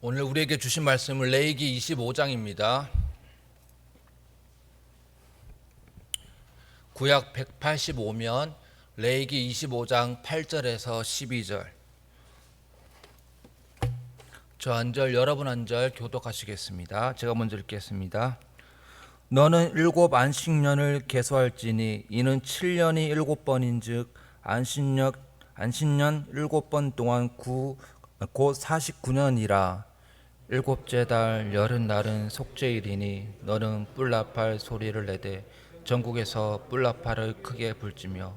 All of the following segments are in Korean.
오늘 우리에게 주신 말씀은 레위기 25장입니다. 구약 185면 레위기 25장 8절에서 12절. 저 한 절, 여러분 한 절 교독하시겠습니다. 제가 먼저 읽겠습니다. 너는 7 안식년을 계수할지니 이는 7년이 7번인즉 안식년 7번 동안 곧 49년이라. 일곱째 달 여름날은 속죄일이니 너는 뿔나팔 소리를 내되 전국에서 뿔나팔을 크게 불지며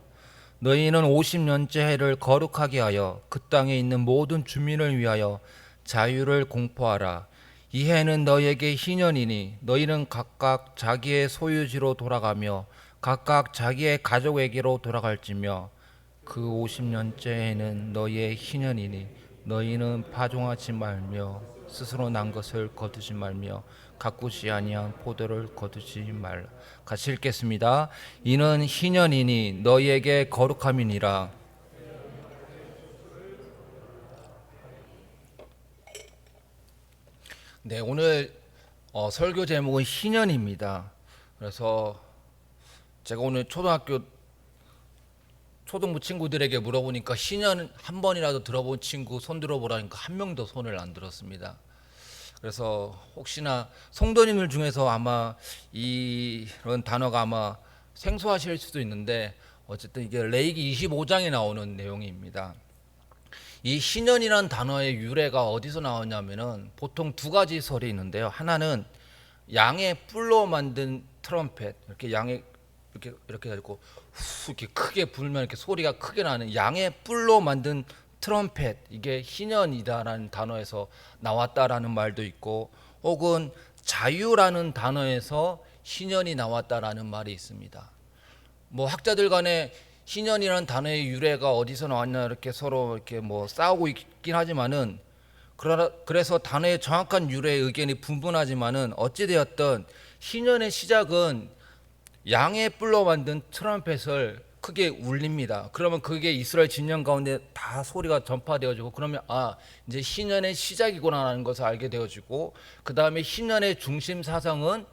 너희는 50년째 해를 거룩하게 하여 그 땅에 있는 모든 주민을 위하여 자유를 공포하라. 이 해는 너희에게 희년이니 너희는 각각 자기의 소유지로 돌아가며 각각 자기의 가족에게로 돌아갈지며 그 50년째 해는 너희의 희년이니 너희는 파종하지 말며 스스로 난 것을 거두지 말며 가꾸지 아니한 포도를 거두지 말라. 같이 읽겠습니다. 이는 희년이니 너희에게 거룩함이니라. 네, 오늘 설교 제목은 희년입니다. 그래서 제가 오늘 초등부 친구들에게 물어보니까 희년 한 번이라도 들어본 친구 손 들어보라니까 한 명도 손을 안 들었습니다. 그래서 혹시나 성도님들 중에서 아마 이런 단어가 아마 생소하실 수도 있는데 어쨌든 이게 레위기 25장에 나오는 내용입니다. 이 희년이라는 단어의 유래가 어디서 나왔냐면은 보통 두 가지 설이 있는데요. 하나는 양의 뿔로 만든 트럼펫, 이렇게 양의 이렇게 가지고 후 이렇게 크게 불면 이렇게 소리가 크게 나는 양의 뿔로 만든 트럼펫, 이게 희년이다라는 단어에서 나왔다라는 말도 있고, 혹은 자유라는 단어에서 희년이 나왔다라는 말이 있습니다. 뭐 학자들 간에 희년이라는 단어의 유래가 어디서 나왔냐 이렇게 서로 이렇게 뭐 싸우고 있긴 하지만은, 그래서 단어의 정확한 유래의 의견이 분분하지만은 어찌되었든 희년의 시작은 양의 뿔로 만든 트럼펫을 크게 울립니다. 그러면 그게 이스라엘 진영 가운데 다 소리가 전파되어지고, 그러면 이제 희년의 시작이구나라는 것을 알게 되어지고, 그 다음에 희년의 중심 사상은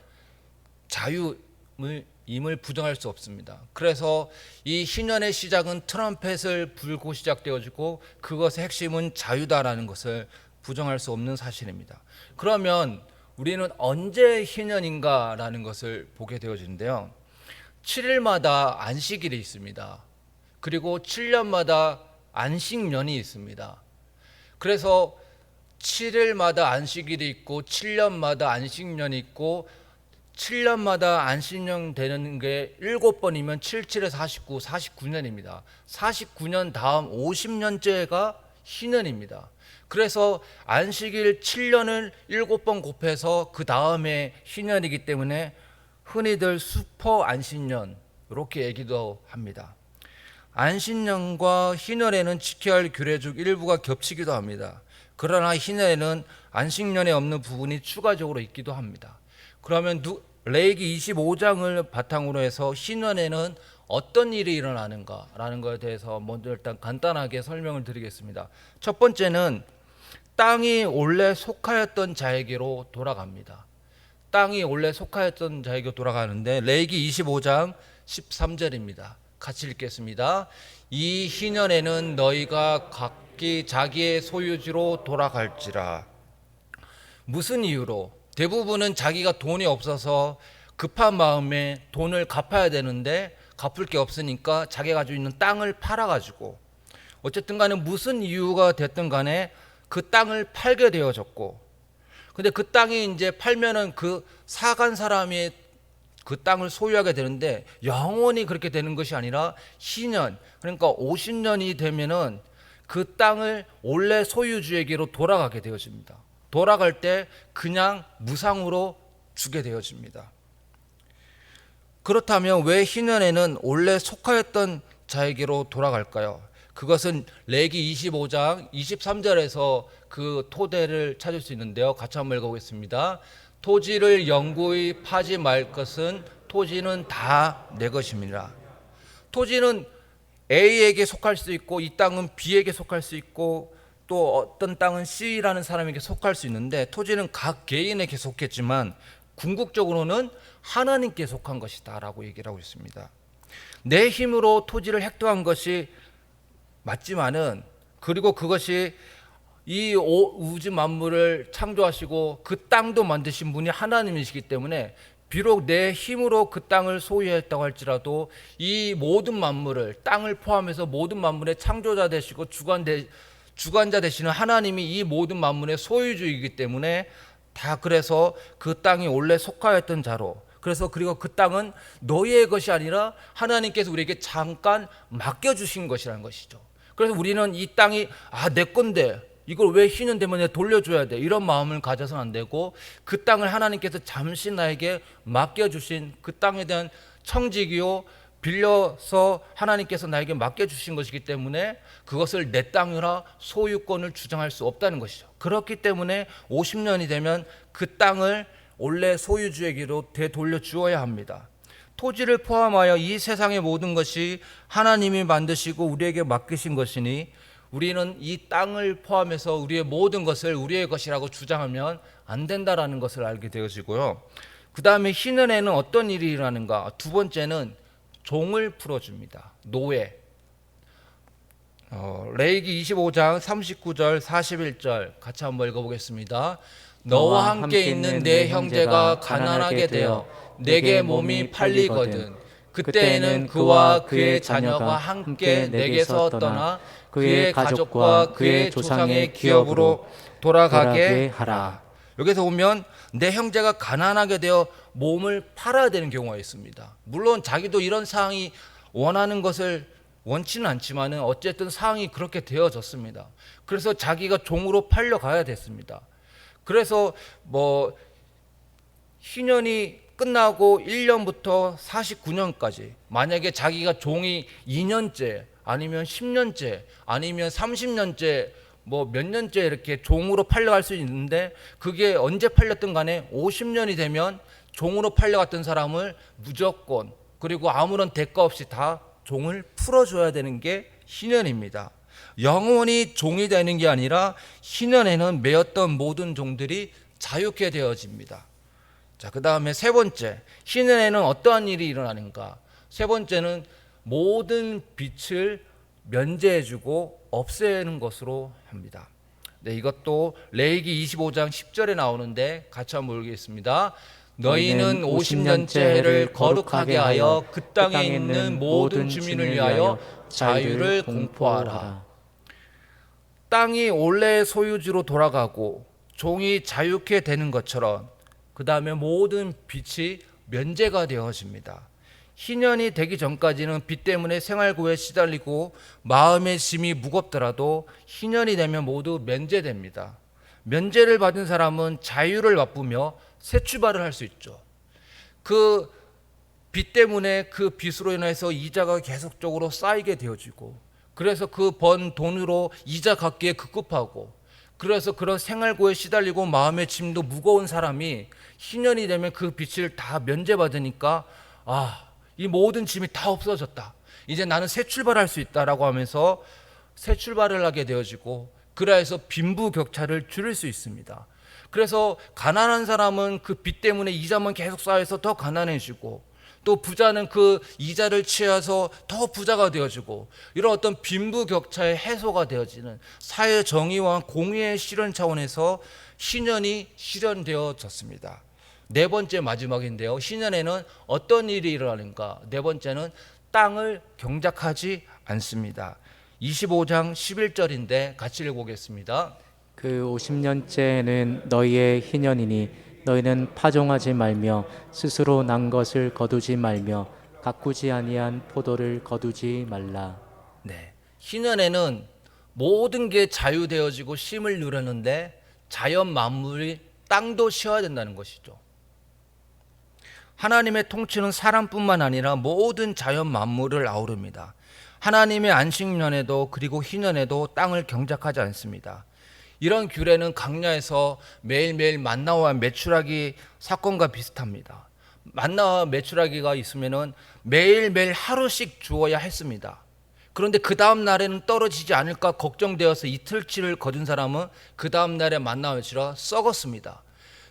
자유임을 부정할 수 없습니다. 그래서 이 희년의 시작은 트럼펫을 불고 시작되어지고 그것의 핵심은 자유다라는 것을 부정할 수 없는 사실입니다. 그러면 우리는 언제 희년인가라는 것을 보게 되어지는데요. 7일마다 안식일이 있습니다. 그리고 7년마다 안식년이 있습니다. 그래서 7일마다 안식일이 있고 7년마다 안식년이 있고, 7년마다 안식년 되는 게 7번이면 7, 7에 49, 49년입니다. 49년 다음 50년째가 희년입니다. 그래서 안식일 7년을 7번 곱해서 그 다음에 희년이기 때문에 흔히들 슈퍼 안식년 이렇게 얘기도 합니다. 안식년과 희년에는 지켜야 할 규례 중 일부가 겹치기도 합니다. 그러나 희년에는 안식년에 없는 부분이 추가적으로 있기도 합니다. 그러면 레위기 25장을 바탕으로 해서 희년에는 어떤 일이 일어나는가라는 것에 대해서 먼저 일단 간단하게 설명을 드리겠습니다. 첫 번째는 땅이 원래 속하였던 자에게로 돌아갑니다. 땅이 원래 속하였던 자에게 돌아가는데, 레위기 25장 13절입니다. 같이 읽겠습니다. 이 희년에는 너희가 각기 자기의 소유지로 돌아갈지라. 무슨 이유로? 대부분은 자기가 돈이 없어서 급한 마음에 돈을 갚아야 되는데 갚을 게 없으니까 자기가 가지고 있는 땅을 팔아가지고, 어쨌든 간에 무슨 이유가 됐든 간에 그 땅을 팔게 되어졌고, 근데 그 땅이 이제 팔면은 그 사간 사람이 그 땅을 소유하게 되는데 영원히 그렇게 되는 것이 아니라 희년, 그러니까 50년이 되면은 그 땅을 원래 소유주에게로 돌아가게 되어집니다. 돌아갈 때 그냥 무상으로 주게 되어집니다. 그렇다면 왜 희년에는 원래 속하였던 자에게로 돌아갈까요? 그것은 레위기 25장 23절에서 그 토대를 찾을 수 있는데요. 같이 한번 읽어보겠습니다. 토지를 영구히 파지 말 것은 토지는 다 내 것입니다. 토지는 A에게 속할 수 있고 이 땅은 B에게 속할 수 있고 또 어떤 땅은 C라는 사람에게 속할 수 있는데 토지는 각 개인에게 속했지만 궁극적으로는 하나님께 속한 것이다 라고 얘기를 하고 있습니다. 내 힘으로 토지를 획득한 것이 맞지만은 그리고 그것이 이 우주 만물을 창조하시고 그 땅도 만드신 분이 하나님이시기 때문에 비록 내 힘으로 그 땅을 소유했다고 할지라도 이 모든 만물을 땅을 포함해서 모든 만물의 창조자 되시고 주관자 되시는 하나님이 이 모든 만물의 소유주이기 때문에 다 그래서 그 땅이 원래 속하였던 자로 그래서 그리고 그 땅은 너희의 것이 아니라 하나님께서 우리에게 잠깐 맡겨주신 것이라는 것이죠. 그래서 우리는 이 땅이 내 건데 이걸 왜 희년 되면 내가 돌려줘야 돼 이런 마음을 가져서는 안 되고 그 땅을 하나님께서 잠시 나에게 맡겨주신 그 땅에 대한 청지기요 빌려서 하나님께서 나에게 맡겨주신 것이기 때문에 그것을 내 땅이라 소유권을 주장할 수 없다는 것이죠. 그렇기 때문에 50년이 되면 그 땅을 원래 소유주에게로 되돌려 주어야 합니다. 토지를 포함하여 이 세상의 모든 것이 하나님이 만드시고 우리에게 맡기신 것이니 우리는 이 땅을 포함해서 우리의 모든 것을 우리의 것이라고 주장하면 안 된다라는 것을 알게 되어지고요. 그 다음에 희년에는 어떤 일이 일어나는가? 두 번째는 종을 풀어줍니다. 노예. 레위기 25장 39절 41절 같이 한번 읽어보겠습니다. 너와 함께 있는 내 형제가 가난하게 되어 내게 몸이 팔리거든 그때에는 그와 그의 자녀가 함께 내게서 떠나 그의 가족과 그의 조상의 기업으로 돌아가게 하라. 여기서 보면 내 형제가 가난하게 되어 몸을 팔아야 되는 경우가 있습니다. 물론 자기도 이런 상황이 원하는 것을 원치는 않지만 어쨌든 상황이 그렇게 되어졌습니다. 그래서 자기가 종으로 팔려가야 됐습니다. 그래서 희년이 끝나고 1년부터 49년까지 만약에 자기가 종이 2년째 아니면 10년째 아니면 30년째 몇 년째 이렇게 종으로 팔려갈 수 있는데 그게 언제 팔렸든 간에 50년이 되면 종으로 팔려갔던 사람을 무조건 그리고 아무런 대가 없이 다 종을 풀어줘야 되는 게 희년입니다. 영원히 종이 되는 게 아니라 희년에는 매였던 모든 종들이 자유케 되어집니다. 자, 그 다음에 세 번째, 희년에는 어떠한 일이 일어나는가? 세 번째는 모든 빛을 면제해주고 없애는 것으로 합니다. 네, 이것도 레위기 25장 10절에 나오는데 같이 한번 읽겠습니다. 너희는 50년째 해를 거룩하게 하여 그 땅에 있는 모든 주민을 위하여 자유를 공포하라. 땅이 원래 소유주로 돌아가고 종이 자유케 되는 것처럼 그 다음에 모든 빛이 면제가 되어집니다. 희년이 되기 전까지는 빛 때문에 생활고에 시달리고 마음의 짐이 무겁더라도 희년이 되면 모두 면제됩니다. 면제를 받은 사람은 자유를 맛보며 새 출발을 할 수 있죠. 그 빚 때문에 그 빚으로 인해서 이자가 계속적으로 쌓이게 되어지고 그래서 그 번 돈으로 이자 갚기에 급급하고 그래서 그런 생활고에 시달리고 마음의 짐도 무거운 사람이 희년이 되면 그 빚을 다 면제받으니까 이 모든 짐이 다 없어졌다. 이제 나는 새 출발할 수 있다라고 하면서 새 출발을 하게 되어지고 그래서 빈부격차를 줄일 수 있습니다. 그래서 가난한 사람은 그 빚 때문에 이자만 계속 쌓여서 더 가난해지고 또 부자는 그 이자를 취해서 더 부자가 되어지고 이런 어떤 빈부격차의 해소가 되어지는 사회 정의와 공의의 실현 차원에서 희년이 실현되어졌습니다. 네 번째 마지막인데요. 희년에는 어떤 일이 일어나는가? 네 번째는 땅을 경작하지 않습니다. 25장 11절인데 같이 읽어보겠습니다. 그 50년째는 너희의 희년이니 너희는 파종하지 말며 스스로 난 것을 거두지 말며 가꾸지 아니한 포도를 거두지 말라. 네, 희년에는 모든 게 자유되어지고 쉼을 누렸는데 자연 만물이 땅도 쉬어야 된다는 것이죠. 하나님의 통치는 사람뿐만 아니라 모든 자연 만물을 아우릅니다. 하나님의 안식년에도 그리고 희년에도 땅을 경작하지 않습니다. 이런 규례는 강야에서 매일매일 만나와 메추라기 사건과 비슷합니다. 만나와 메추라기가 있으면은 매일매일 하루씩 주어야 했습니다. 그런데 그 다음 날에는 떨어지지 않을까 걱정되어서 이틀치를 거둔 사람은 그 다음 날에 만나오시라 썩었습니다.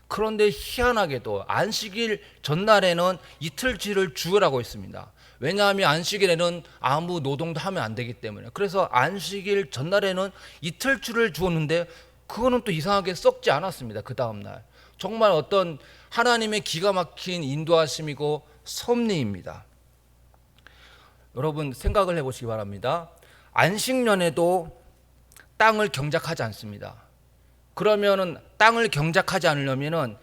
그런데 희한하게도 안식일 전날에는 이틀치를 주으라고 했습니다. 왜냐하면 안식일에는 아무 노동도 하면 안 되기 때문에. 그래서 안식일 전날에는 이틀치를 주었는데 그거는 또 이상하게 썩지 않았습니다. 그 다음 날. 정말 어떤 하나님의 기가 막힌 인도하심이고 섭리입니다. 여러분 생각을 해보시기 바랍니다. 안식년에도 땅을 경작하지 않습니다. 그러면은 땅을 경작하지 않으려면은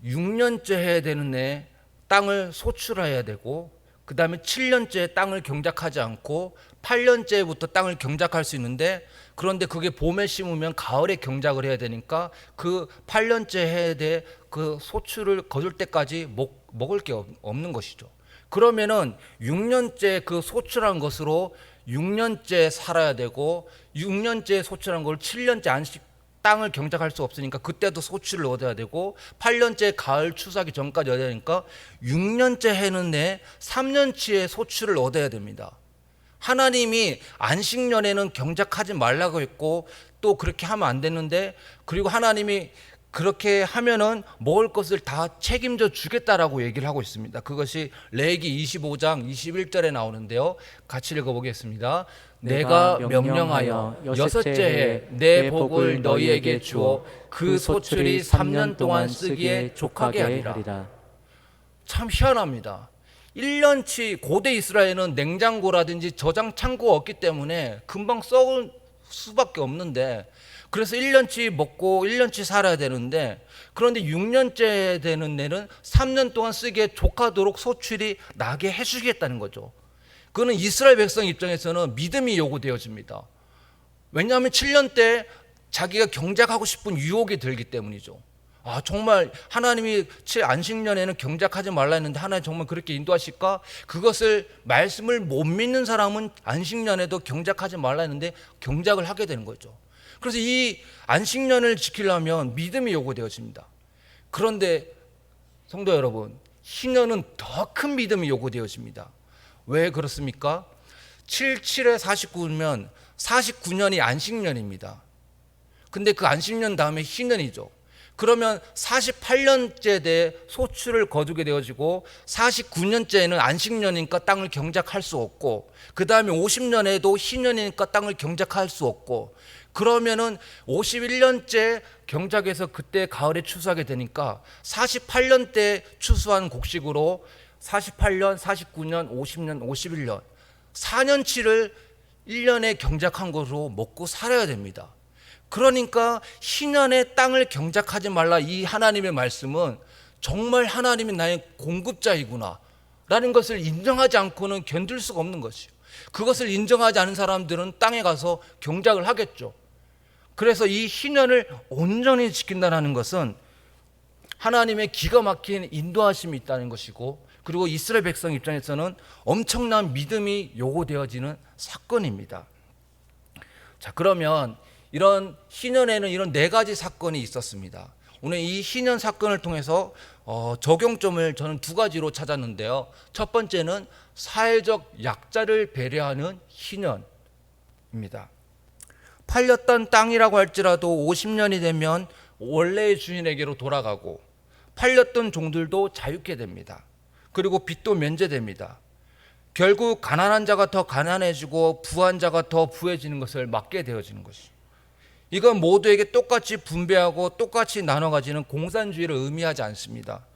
6년째 해야 되는데 땅을 소출해야 되고, 그 다음에 7년째 땅을 경작하지 않고 8년째부터 땅을 경작할 수 있는데, 그런데 그게 봄에 심으면 가을에 경작을 해야 되니까 그 8년째 해야 돼 그 소출을 거둘 때까지 먹을 게 없는 것이죠. 그러면은 6년째 그 소출한 것으로 6년째 살아야 되고, 6년째 소출한 걸 7년째 안식 땅을 경작할 수 없으니까 그때도 소출을 얻어야 되고, 8년째 가을 추수하기 전까지 얻어야 되니까 6년째 해는데 3년치의 소출을 얻어야 됩니다. 하나님이 안식년에는 경작하지 말라고 했고 또 그렇게 하면 안 됐는데, 그리고 하나님이 그렇게 하면은 먹을 것을 다 책임져 주겠다라고 얘기를 하고 있습니다. 그것이 레위기 25장 21절에 나오는데요. 같이 읽어보겠습니다. 내가 명령하여 여섯째 해 내 복을 너희에게 주어 그 소출이 3년 동안 쓰기에 족하게 하리라. 참 희한합니다. 1년치 고대 이스라엘은 냉장고라든지 저장 창고가 없기 때문에 금방 썩을 수밖에 없는데, 그래서 1년치 먹고 1년치 살아야 되는데, 그런데 6년째 되는 데는 3년 동안 쓰기에 족하도록 소출이 나게 해주겠다는 거죠. 그거는 이스라엘 백성 입장에서는 믿음이 요구되어집니다. 왜냐하면 7년 때 자기가 경작하고 싶은 유혹이 들기 때문이죠. 아, 정말 하나님이 안식년에는 경작하지 말라 했는데 하나님 정말 그렇게 인도하실까? 그것을 말씀을 못 믿는 사람은 안식년에도 경작하지 말라 했는데 경작을 하게 되는 거죠. 그래서 이 안식년을 지키려면 믿음이 요구되어집니다. 그런데 성도 여러분, 희년은 더 큰 믿음이 요구되어집니다. 왜 그렇습니까? 77에 49면 49년이 안식년입니다. 근데 그 안식년 다음에 희년이죠. 그러면 48년째 돼 소출을 거두게 되어지고, 49년째는 안식년이니까 땅을 경작할 수 없고, 그 다음에 50년에도 희년이니까 땅을 경작할 수 없고, 그러면은 51년째 경작해서 그때 가을에 추수하게 되니까 48년 때 추수한 곡식으로 48년, 49년, 50년, 51년 4년치를 1년에 경작한 것으로 먹고 살아야 됩니다. 그러니까 희년에 땅을 경작하지 말라, 이 하나님의 말씀은 정말 하나님이 나의 공급자이구나 라는 것을 인정하지 않고는 견딜 수가 없는 것이요. 그것을 인정하지 않은 사람들은 땅에 가서 경작을 하겠죠. 그래서 이 희년을 온전히 지킨다는 것은 하나님의 기가 막힌 인도하심이 있다는 것이고, 그리고 이스라엘 백성 입장에서는 엄청난 믿음이 요구되어지는 사건입니다. 자, 그러면 이런 희년에는 이런 네 가지 사건이 있었습니다. 오늘 이 희년 사건을 통해서 적용점을 저는 두 가지로 찾았는데요. 첫 번째는 사회적 약자를 배려하는 희년입니다. 팔렸던 땅이라고 할지라도 50년이 되면 원래의 주인에게로 돌아가고, 팔렸던 종들도 자유케 됩니다. 그리고 빚도 면제됩니다. 결국 가난한 자가 더 가난해지고 부한 자가 더 부해지는 것을 막게 되어지는 것이죠. 이건 모두에게 똑같이 분배하고 똑같이 나눠 가지는 공산주의를 의미하지 않습니다.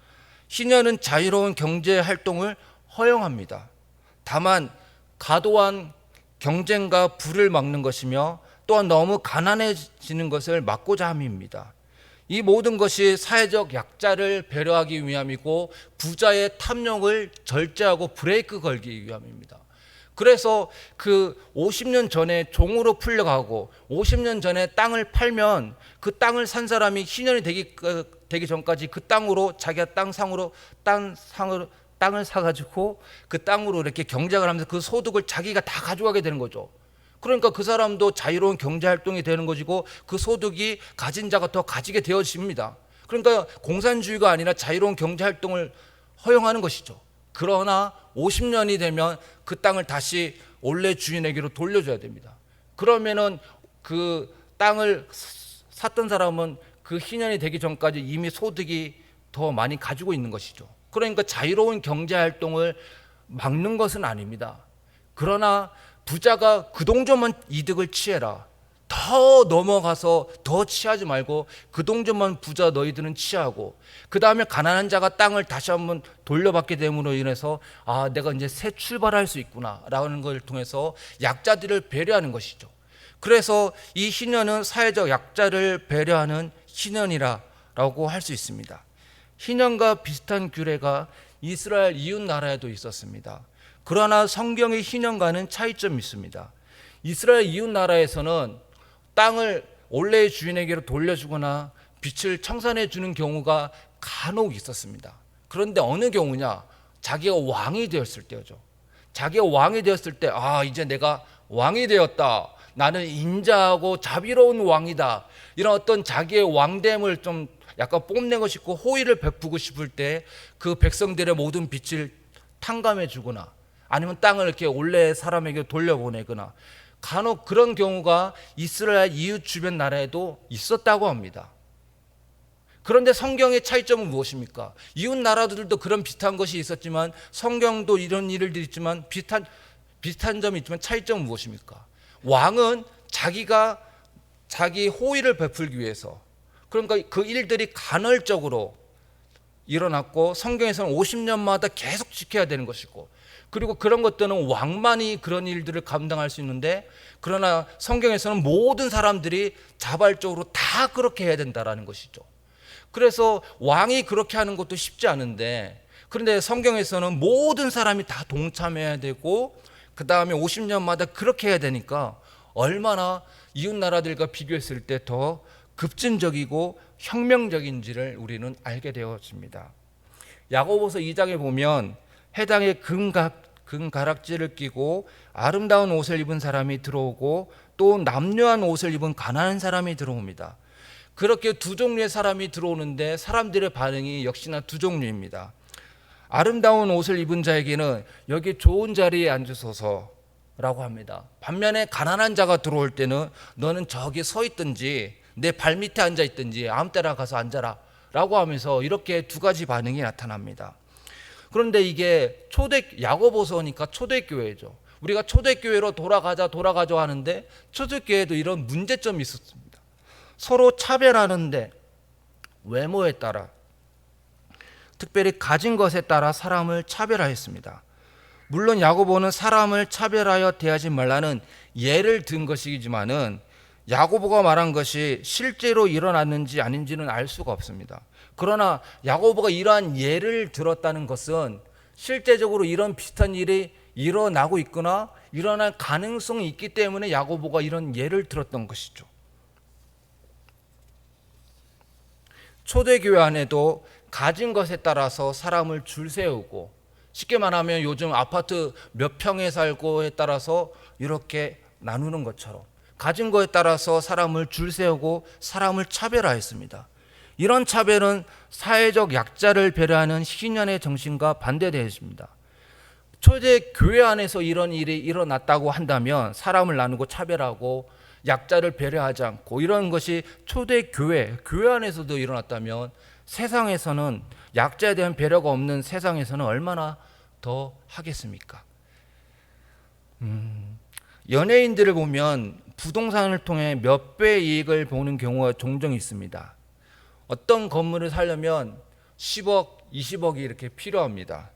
희년은 자유로운 경제 활동을 허용합니다. 다만 과도한 경쟁과 부를 막는 것이며, 또한 너무 가난해지는 것을 막고자 함입니다. 이 모든 것이 사회적 약자를 배려하기 위함이고, 부자의 탐욕을 절제하고 브레이크 걸기 위함입니다. 그래서 그 50년 전에 종으로 풀려가고 50년 전에 땅을 팔면 그 땅을 산 사람이 희년이 되기 전까지 그 땅으로 자기가 땅을 사가지고 그 땅으로 이렇게 경작을 하면서 그 소득을 자기가 다 가져가게 되는 거죠. 그러니까 그 사람도 자유로운 경제활동이 되는 것이고, 그 소득이 가진 자가 더 가지게 되어집니다. 그러니까 공산주의가 아니라 자유로운 경제활동을 허용하는 것이죠. 그러나 50년이 되면 그 땅을 다시 원래 주인에게로 돌려줘야 됩니다. 그러면은 그 땅을 샀던 사람은 그 희년이 되기 전까지 이미 소득이 더 많이 가지고 있는 것이죠. 그러니까 자유로운 경제 활동을 막는 것은 아닙니다. 그러나 부자가 그 동전만 이득을 취해라, 더 넘어가서 더 취하지 말고 그 동전만 부자 너희들은 취하고, 그 다음에 가난한 자가 땅을 다시 한번 돌려받게 됨으로 인해서 아, 내가 이제 새 출발할 수 있구나 라는 걸 통해서 약자들을 배려하는 것이죠. 그래서 이 희년은 사회적 약자를 배려하는 희년이라고 할 수 있습니다. 희년과 비슷한 규례가 이스라엘 이웃 나라에도 있었습니다. 그러나 성경의 희년과는 차이점이 있습니다. 이스라엘 이웃 나라에서는 땅을 원래의 주인에게로 돌려주거나 빛을 청산해 주는 경우가 간혹 있었습니다. 그런데 어느 경우냐? 자기가 왕이 되었을 때죠. 자기가 왕이 되었을 때, 아, 이제 내가 왕이 되었다, 나는 인자하고 자비로운 왕이다, 이런 어떤 자기의 왕됨을 좀 약간 뽐내고 싶고 호의를 베푸고 싶을 때 그 백성들의 모든 빛을 탕감해 주거나 아니면 땅을 이렇게 원래 사람에게 돌려보내거나, 간혹 그런 경우가 이스라엘 이웃 주변 나라에도 있었다고 합니다. 그런데 성경의 차이점은 무엇입니까? 이웃 나라들도 그런 비슷한 것이 있었지만, 성경도 이런 일들이 있지만 비슷한 점이 있지만 차이점은 무엇입니까? 왕은 자기가 자기 호의를 베풀기 위해서, 그러니까 그 일들이 간헐적으로 일어났고 성경에서는 50년마다 계속 지켜야 되는 것이고, 그리고 그런 것들은 왕만이 그런 일들을 감당할 수 있는데, 그러나 성경에서는 모든 사람들이 자발적으로 다 그렇게 해야 된다라는 것이죠. 그래서 왕이 그렇게 하는 것도 쉽지 않은데, 그런데 성경에서는 모든 사람이 다 동참해야 되고 그 다음에 50년마다 그렇게 해야 되니까 얼마나 이웃 나라들과 비교했을 때 더 급진적이고 혁명적인지를 우리는 알게 되어집니다. 야고보서 2장에 보면 해당에 금가락지를 끼고 아름다운 옷을 입은 사람이 들어오고 또 남녀한 옷을 입은 가난한 사람이 들어옵니다. 그렇게 두 종류의 사람이 들어오는데 사람들의 반응이 역시나 두 종류입니다. 아름다운 옷을 입은 자에게는 여기 좋은 자리에 앉으소서라고 합니다. 반면에 가난한 자가 들어올 때는 너는 저기 서 있든지 내 발밑에 앉아 있든지 아무 때나 가서 앉아라 라고 하면서 이렇게 두 가지 반응이 나타납니다. 그런데 이게 야고보서니까 초대교회죠. 우리가 초대교회로 돌아가자 하는데 초대교회도 이런 문제점이 있었습니다. 서로 차별하는데 외모에 따라, 특별히 가진 것에 따라 사람을 차별하였습니다. 물론 야고보는 사람을 차별하여 대하지 말라는 예를 든 것이지만은 야고보가 말한 것이 실제로 일어났는지 아닌지는 알 수가 없습니다. 그러나 야고보가 이러한 예를 들었다는 것은 실제적으로 이런 비슷한 일이 일어나고 있거나 일어날 가능성이 있기 때문에 야고보가 이런 예를 들었던 것이죠. 초대교회 안에도 가진 것에 따라서 사람을 줄 세우고, 쉽게 말하면 요즘 아파트 몇 평에 살고에 따라서 이렇게 나누는 것처럼 가진 것에 따라서 사람을 줄 세우고 사람을 차별하였습니다. 이런 차별은 사회적 약자를 배려하는 희년의 정신과 반대되었습니다. 초대교회 안에서 이런 일이 일어났다고 한다면 사람을 나누고 차별하고 약자를 배려하지 않고 이런 것이 초대교회 안에서도 일어났다면 세상에서는, 약자에 대한 배려가 없는 세상에서는 얼마나 더 하겠습니까? 연예인들을 보면 부동산을 통해 몇 배의 이익을 보는 경우가 종종 있습니다. 어떤 건물을 사려면 10억, 20억이 이렇게 필요합니다.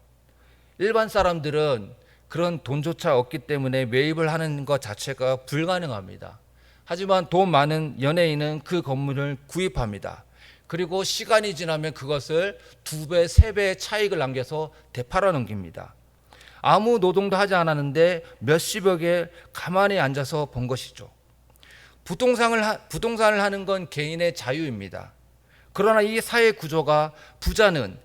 일반 사람들은 그런 돈조차 없기 때문에 매입을 하는 것 자체가 불가능합니다. 하지만 돈 많은 연예인은 그 건물을 구입합니다. 그리고 시간이 지나면 그것을 2배, 3배의 차익을 남겨서 되팔아 넘깁니다. 아무 노동도 하지 않았는데 몇십억에 가만히 앉아서 본 것이죠. 부동산을 하는 건 개인의 자유입니다. 그러나 이 사회 구조가 부자는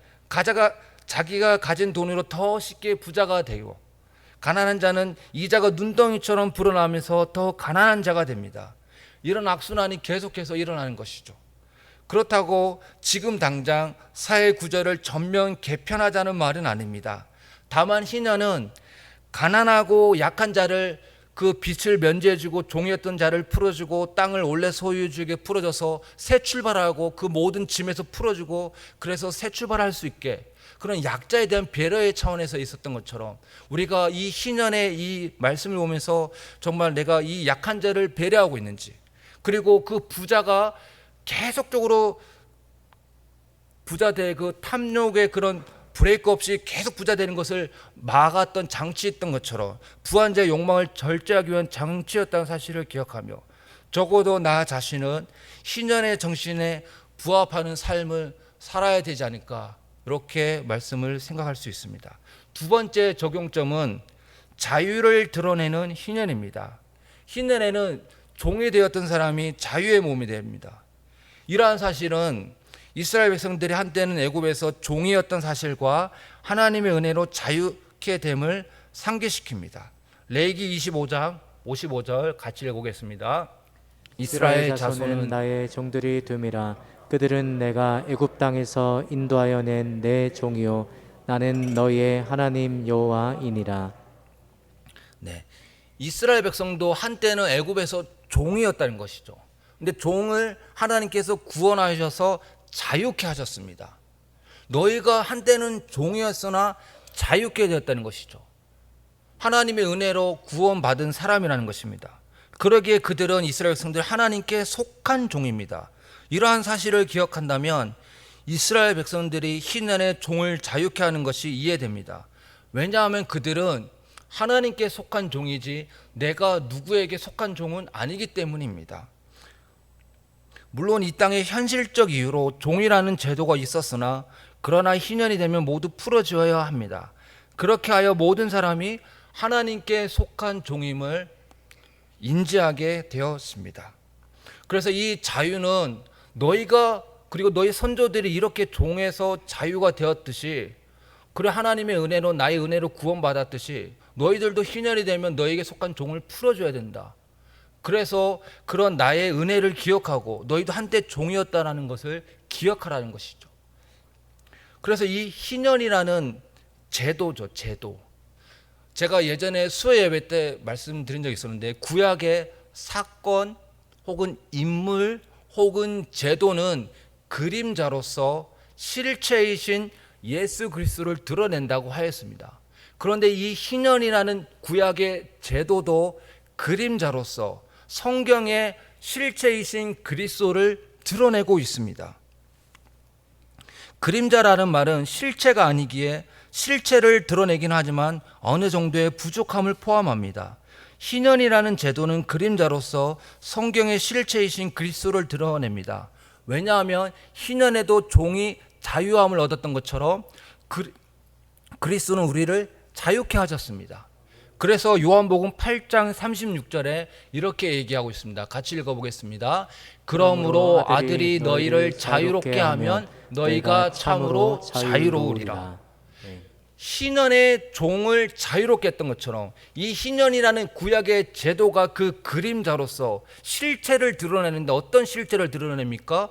자기가 가진 돈으로 더 쉽게 부자가 되고, 가난한 자는 이자가 눈덩이처럼 불어나면서 더 가난한 자가 됩니다. 이런 악순환이 계속해서 일어나는 것이죠. 그렇다고 지금 당장 사회 구조를 전면 개편하자는 말은 아닙니다. 다만 희년은 가난하고 약한 자를 그 빛을 면제해주고 종이었던 자를 풀어주고 땅을 원래 소유주에게 풀어줘서 새 출발하고 그 모든 짐에서 풀어주고 그래서 새 출발할 수 있게 그런 약자에 대한 배려의 차원에서 있었던 것처럼 우리가 이 희년의 이 말씀을 보면서 정말 내가 이 약한 자를 배려하고 있는지, 그리고 그 부자가 계속적으로 부자대 그 탐욕의 그런 브레이크 없이 계속 부자 되는 것을 막았던 장치였던 것처럼 부한자의 욕망을 절제하기 위한 장치였다는 사실을 기억하며 적어도 나 자신은 희년의 정신에 부합하는 삶을 살아야 되지 않을까, 이렇게 말씀을 생각할 수 있습니다. 두 번째 적용점은 자유를 드러내는 희년입니다. 희년에는 종이 되었던 사람이 자유의 몸이 됩니다. 이러한 사실은 이스라엘 백성들이 한때는 애굽에서 종이었던 사실과 하나님의 은혜로 자유케 됨을 상기시킵니다. 레위기 25장 55절 같이 읽어보겠습니다. 이스라엘 자손은 나의 종들이 됨이라. 그들은 내가 애굽 땅에서 인도하여 낸 내 종이요 나는 너희의 하나님 여호와이니라. 네, 이스라엘 백성도 한때는 애굽에서 종이었다는 것이죠. 근데 종을 하나님께서 구원하셔서 자유케 하셨습니다. 너희가 한때는 종이었으나 자유케 되었다는 것이죠. 하나님의 은혜로 구원받은 사람이라는 것입니다. 그러기에 그들은 이스라엘 백성들 하나님께 속한 종입니다. 이러한 사실을 기억한다면 이스라엘 백성들이 희년의 종을 자유케 하는 것이 이해됩니다. 왜냐하면 그들은 하나님께 속한 종이지 내가 누구에게 속한 종은 아니기 때문입니다. 물론 이 땅에 현실적 이유로 종이라는 제도가 있었으나 그러나 희년이 되면 모두 풀어지어야 합니다. 그렇게 하여 모든 사람이 하나님께 속한 종임을 인지하게 되었습니다. 그래서 이 자유는 너희가 그리고 너희 선조들이 이렇게 종에서 자유가 되었듯이, 그래 하나님의 은혜로 나의 은혜로 구원받았듯이 너희들도 희년이 되면 너에게 속한 종을 풀어줘야 된다. 그래서 그런 나의 은혜를 기억하고 너희도 한때 종이었다라는 것을 기억하라는 것이죠. 그래서 이 희년이라는 제도죠, 제도. 제가 예전에 수요 예배 때 말씀드린 적이 있었는데 구약의 사건 혹은 인물 혹은 제도는 그림자로서 실체이신 예수 그리스도를 드러낸다고 하였습니다. 그런데 이 희년이라는 구약의 제도도 그림자로서 성경의 실체이신 그리스도를 드러내고 있습니다. 그림자라는 말은 실체가 아니기에 실체를 드러내긴 하지만 어느 정도의 부족함을 포함합니다. 희년이라는 제도는 그림자로서 성경의 실체이신 그리스도를 드러냅니다. 왜냐하면 희년에도 종이 자유함을 얻었던 것처럼 그리스도는 우리를 자유케 하셨습니다. 그래서 요한복음 8장 36절에 이렇게 얘기하고 있습니다. 같이 읽어보겠습니다. 그러므로 아들이 너희를 자유롭게 하면 너희가 참으로 자유로우리라. 희년의 종을 자유롭게 했던 것처럼 이 희년이라는 구약의 제도가 그 그림자로서 실체를 드러내는데 어떤 실체를 드러냅니까?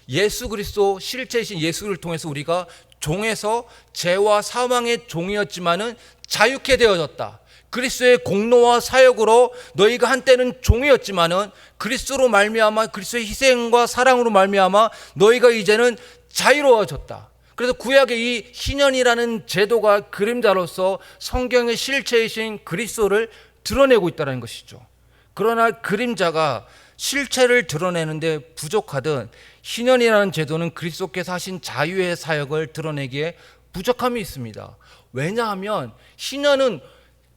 예수 그리스도 실체이신 예수를 통해서 우리가 종에서 죄와 사망의 종이었지만은 자유케 되어졌다. 그리스도의 공로와 사역으로 너희가 한때는 종이었지만은 그리스도로 말미암아 그리스도의 희생과 사랑으로 말미암아 너희가 이제는 자유로워졌다. 그래서 구약의 이 희년이라는 제도가 그림자로서 성경의 실체이신 그리스도를 드러내고 있다는 것이죠. 그러나 그림자가 실체를 드러내는데 부족하든 희년이라는 제도는 그리스도께서 하신 자유의 사역을 드러내기에 부족함이 있습니다. 왜냐하면 희년은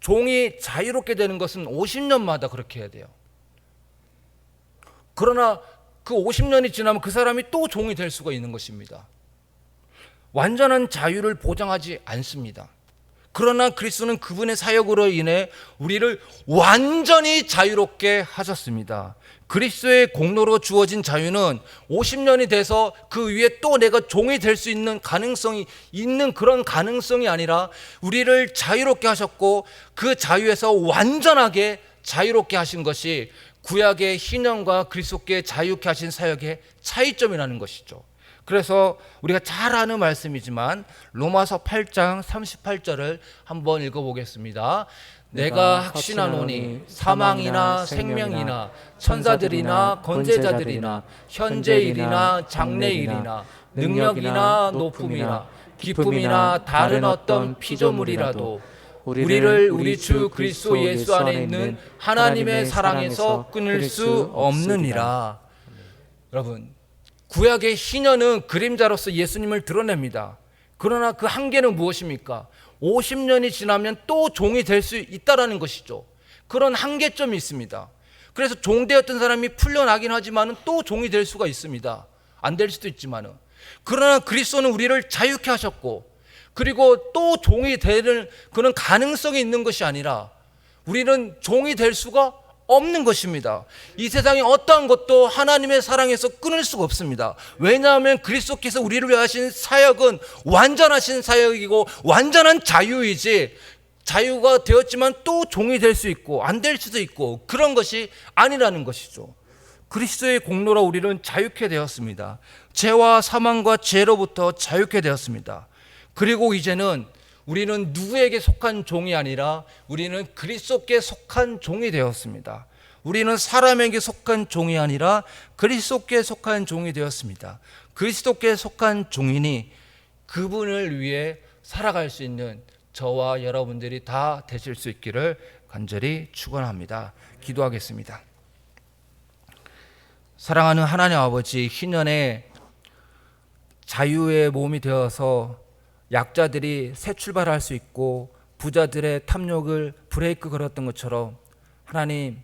종이 자유롭게 되는 것은 50년마다 그렇게 해야 돼요. 그러나 그 50년이 지나면 그 사람이 또 종이 될 수가 있는 것입니다. 완전한 자유를 보장하지 않습니다. 그러나 그리스도는 그분의 사역으로 인해 우리를 완전히 자유롭게 하셨습니다. 그리스도의 공로로 주어진 자유는 50년이 돼서 그 위에 또 내가 종이 될 수 있는 가능성이 있는 그런 가능성이 아니라 우리를 자유롭게 하셨고 그 자유에서 완전하게 자유롭게 하신 것이 구약의 희년과 그리스도께 자유케 하신 사역의 차이점이라는 것이죠. 그래서 우리가 잘 아는 말씀이지만 로마서 8장 38절을 한번 읽어보겠습니다. 내가 확신하노니 사망이나 생명이나 천사들이나 권세자들이나 현재일이나 장래일이나 능력이나 높음이나 기쁨이나 다른 어떤 피조물이라도 우리를 우리 주 그리스도 예수 안에 있는 하나님의 사랑에서 끊을 수 없느니라. 여러분, 구약의 희년은 그림자로서 예수님을 드러냅니다. 그러나 그 한계는 무엇입니까? 50년이 지나면 또 종이 될 수 있다라는 것이죠. 그런 한계점이 있습니다. 그래서 종되었던 사람이 풀려나긴 하지만 또 종이 될 수가 있습니다. 안 될 수도 있지만, 그러나 그리스도는 우리를 자유케 하셨고, 그리고 또 종이 되는 그런 가능성이 있는 것이 아니라 우리는 종이 될 수가 없는 것입니다. 이 세상에 어떠한 것도 하나님의 사랑에서 끊을 수가 없습니다. 왜냐하면 그리스도께서 우리를 위해 하신 사역은 완전하신 사역이고 완전한 자유이지, 자유가 되었지만 또 종이 될 수 있고 안 될 수도 있고 그런 것이 아니라는 것이죠. 그리스도의 공로로 우리는 자유케 되었습니다. 죄와 사망과 죄로부터 자유케 되었습니다. 그리고 이제는 우리는 누구에게 속한 종이 아니라 우리는 그리스도께 속한 종이 되었습니다. 우리는 사람에게 속한 종이 아니라 그리스도께 속한 종이 되었습니다. 그리스도께 속한 종이니 그분을 위해 살아갈 수 있는 저와 여러분들이 다 되실 수 있기를 간절히 축원합니다. 기도하겠습니다. 사랑하는 하나님 아버지, 희년에 자유의 몸이 되어서 약자들이 새 출발할 수 있고 부자들의 탐욕을 브레이크 걸었던 것처럼, 하나님,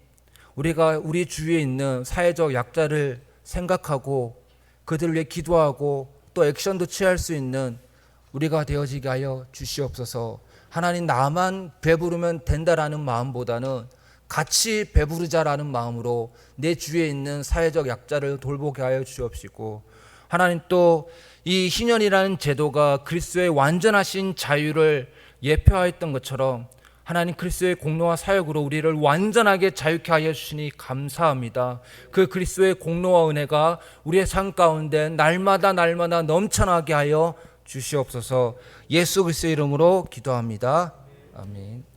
우리가 우리 주위에 있는 사회적 약자를 생각하고 그들을 위해 기도하고 또 액션도 취할 수 있는 우리가 되어지게 하여 주시옵소서. 하나님, 나만 배부르면 된다라는 마음보다는 같이 배부르자라는 마음으로 내 주위에 있는 사회적 약자를 돌보게 하여 주옵시고, 하나님, 또 이 희년이라는 제도가 그리스도의 완전하신 자유를 예표하였던 것처럼 하나님, 그리스도의 공로와 사역으로 우리를 완전하게 자유케 하여 주시니 감사합니다. 그 그리스도의 공로와 은혜가 우리의 삶 가운데 날마다 넘쳐나게 하여 주시옵소서. 예수 그리스도의 이름으로 기도합니다. 아멘.